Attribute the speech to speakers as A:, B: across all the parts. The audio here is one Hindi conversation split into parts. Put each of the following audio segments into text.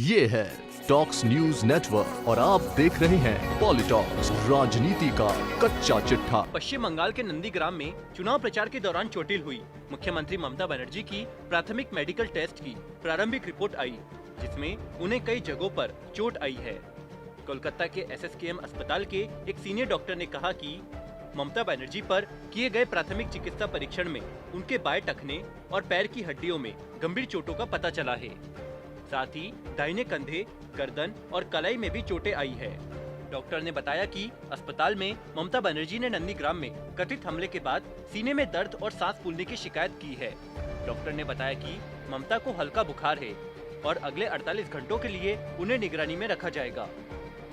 A: ये है टॉक्स न्यूज नेटवर्क और आप देख रहे हैं पॉलिटॉक्स, राजनीति का कच्चा चिट्ठा।
B: पश्चिम बंगाल के नंदीग्राम में चुनाव प्रचार के दौरान चोटिल हुई मुख्यमंत्री ममता बनर्जी की प्राथमिक मेडिकल टेस्ट की प्रारंभिक रिपोर्ट आई, जिसमें उन्हें कई जगहों पर चोट आई है। कोलकाता के SSKM अस्पताल के एक सीनियर डॉक्टर ने कहा कि ममता बनर्जी पर किए गए प्राथमिक चिकित्सा परीक्षण में उनके बाएं टखने और पैर की हड्डियों में गंभीर चोटों का पता चला है। साथ ही दाहिने कंधे, गर्दन और कलाई में भी चोटें आई है। डॉक्टर ने बताया कि अस्पताल में ममता बनर्जी ने नंदीग्राम में कथित हमले के बाद सीने में दर्द और सांस फूलने की शिकायत की है। डॉक्टर ने बताया कि ममता को हल्का बुखार है और अगले 48 घंटों के लिए उन्हें निगरानी में रखा जाएगा।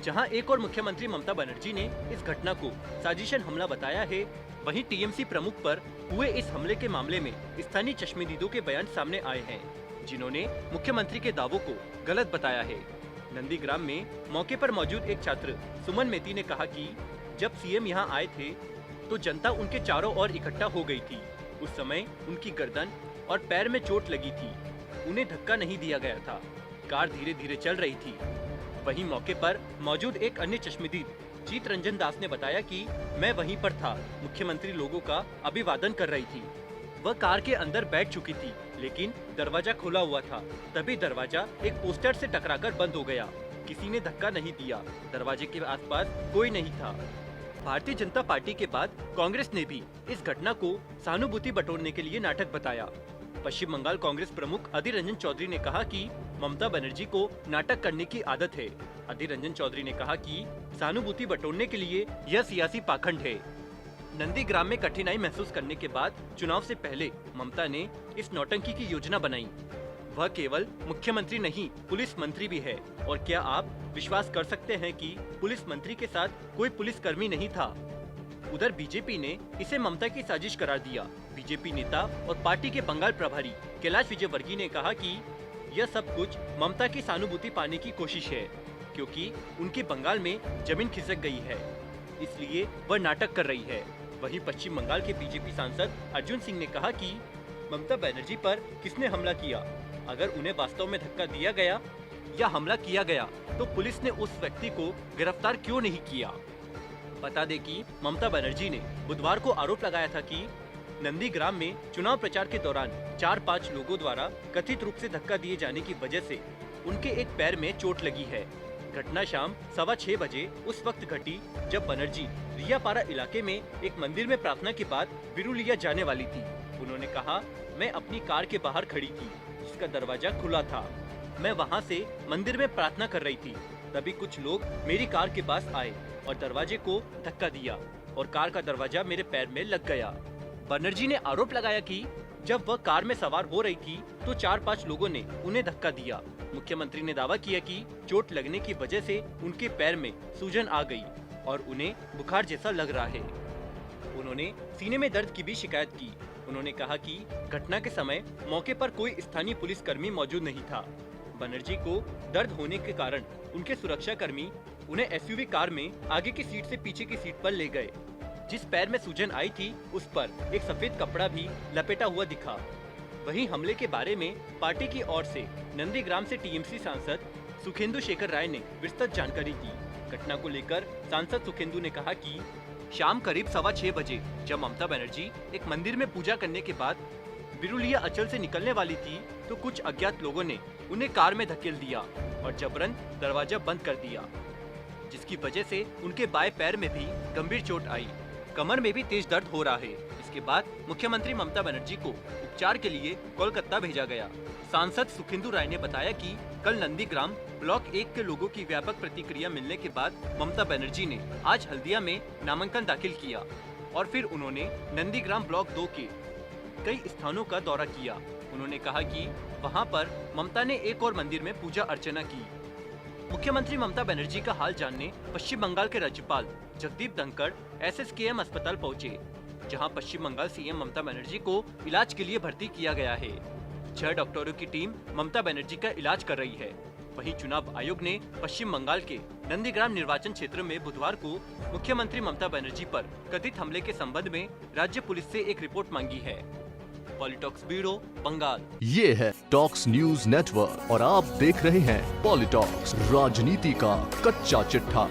B: जहां एक और मुख्यमंत्री ममता बनर्जी ने इस घटना को साजिशन हमला बताया है, वहीं TMC प्रमुख पर हुए इस हमले के मामले में स्थानीय चश्मदीदों के बयान सामने आए हैं, जिन्होंने मुख्यमंत्री के दावों को गलत बताया है। नंदीग्राम में मौके पर मौजूद एक छात्र सुमन मेती ने कहा कि जब CM यहां आए थे तो जनता उनके चारों ओर इकट्ठा हो गई थी। उस समय उनकी गर्दन और पैर में चोट लगी थी। उन्हें धक्का नहीं दिया गया था। कार धीरे धीरे चल रही थी। वहीं मौके पर मौजूद एक अन्य चश्मदीद जीत रंजन दास ने बताया कि मैं वहीं पर था। मुख्यमंत्री लोगों का अभिवादन कर रही थी। वह कार के अंदर बैठ चुकी थी, लेकिन दरवाजा खुला हुआ था। तभी दरवाजा एक पोस्टर से टकराकर बंद हो गया। किसी ने धक्का नहीं दिया। दरवाजे के आसपास कोई नहीं था। भारतीय जनता पार्टी के बाद कांग्रेस ने भी इस घटना को सहानुभूति बटोरने के लिए नाटक बताया। पश्चिम बंगाल कांग्रेस प्रमुख अधीर रंजन चौधरी ने कहा कि ममता बनर्जी को नाटक करने की आदत है। अधीर रंजन चौधरी ने कहा कि सहानुभूति बटोरने के लिए यह सियासी पाखंड है। नंदीग्राम में कठिनाई महसूस करने के बाद चुनाव से पहले ममता ने इस नौटंकी की योजना बनाई। वह केवल मुख्यमंत्री नहीं, पुलिस मंत्री भी है। और क्या आप विश्वास कर सकते हैं कि पुलिस मंत्री के साथ कोई पुलिसकर्मी नहीं था? उधर बीजेपी ने इसे ममता की साजिश करार दिया। बीजेपी नेता और पार्टी के बंगाल प्रभारी कैलाश विजयवर्गीय ने कहा कि यह सब कुछ ममता की सहानुभूति पाने की कोशिश है, क्योंकि उनके बंगाल में जमीन खिसक गई है, इसलिए वह नाटक कर रही है। वहीं पश्चिम बंगाल के बीजेपी सांसद अर्जुन सिंह ने कहा कि ममता बनर्जी पर किसने हमला किया? अगर उन्हें वास्तव में धक्का दिया गया या हमला किया गया तो पुलिस ने उस व्यक्ति को गिरफ्तार क्यों नहीं किया? बता दें कि ममता बनर्जी ने बुधवार को आरोप लगाया था कि नंदीग्राम में चुनाव प्रचार के दौरान 4-5 लोगों द्वारा कथित रूप से धक्का दिए जाने की वजह से उनके एक पैर में चोट लगी है। घटना शाम 6:15 बजे उस वक्त घटी जब बनर्जी रियापारा इलाके में एक मंदिर में प्रार्थना के बाद बिरुलिया जाने वाली थी। उन्होंने कहा, मैं अपनी कार के बाहर खड़ी थी, जिसका दरवाजा खुला था। मैं वहां से मंदिर में प्रार्थना कर रही थी। तभी कुछ लोग मेरी कार के पास आए और दरवाजे को धक्का दिया और कार का दरवाजा मेरे पैर में लग गया। बनर्जी ने आरोप लगाया कि जब वह कार में सवार हो रही थी तो 4-5 लोगों ने उन्हें धक्का दिया। मुख्यमंत्री ने दावा किया कि चोट लगने की वजह से उनके पैर में सूजन आ गई और उन्हें बुखार जैसा लग रहा है। उन्होंने सीने में दर्द की भी शिकायत की। उन्होंने कहा कि घटना के समय मौके पर कोई स्थानीय पुलिसकर्मी मौजूद नहीं था। बनर्जी को दर्द होने के कारण उनके सुरक्षा कर्मी उन्हें SUV कार में आगे की सीट से पीछे की सीट पर ले गए। जिस पैर में सूजन आई थी उस पर एक सफेद कपड़ा भी लपेटा हुआ दिखा। वहीं हमले के बारे में पार्टी की ओर से नंदीग्राम से TMC सांसद सुखेंदु शेखर राय ने विस्तृत जानकारी दी। घटना को लेकर सांसद सुखेंदु ने कहा कि शाम करीब 6:15 बजे जब ममता बनर्जी एक मंदिर में पूजा करने के बाद बिरुलिया अंचल से निकलने वाली थी तो कुछ अज्ञात लोगों ने उन्हें कार में धकेल दिया और जबरन दरवाजा बंद कर दिया, जिसकी वजह से उनके बाएं पैर में भी गंभीर चोट आई। कमर में भी तेज दर्द हो रहा है। इसके बाद मुख्यमंत्री ममता बनर्जी को उपचार के लिए कोलकाता भेजा गया। सांसद सुखेंदु राय ने बताया कि कल नंदीग्राम ब्लॉक 1 के लोगों की व्यापक प्रतिक्रिया मिलने के बाद ममता बनर्जी ने आज हल्दिया में नामांकन दाखिल किया और फिर उन्होंने नंदीग्राम ब्लॉक 2 के कई स्थानों का दौरा किया। उन्होंने कहा कि वहां पर ममता ने एक और मंदिर में पूजा अर्चना की। मुख्यमंत्री ममता बनर्जी का हाल जानने पश्चिम बंगाल के राज्यपाल जगदीप धनखड़ SSKM अस्पताल पहुंचे, जहां पश्चिम बंगाल CM ममता बनर्जी को इलाज के लिए भर्ती किया गया है। 6 डॉक्टरों की टीम ममता बनर्जी का इलाज कर रही है। वहीं चुनाव आयोग ने पश्चिम बंगाल के नंदीग्राम निर्वाचन क्षेत्र में बुधवार को मुख्यमंत्री ममता बनर्जी पर कथित हमले के संबंध में राज्य पुलिस से एक रिपोर्ट मांगी है। पॉलिटॉक्स ब्यूरो, बंगाल।
A: ये है टॉक्स न्यूज नेटवर्क और आप देख रहे हैं पॉलिटॉक्स, राजनीति का कच्चा चिट्ठा।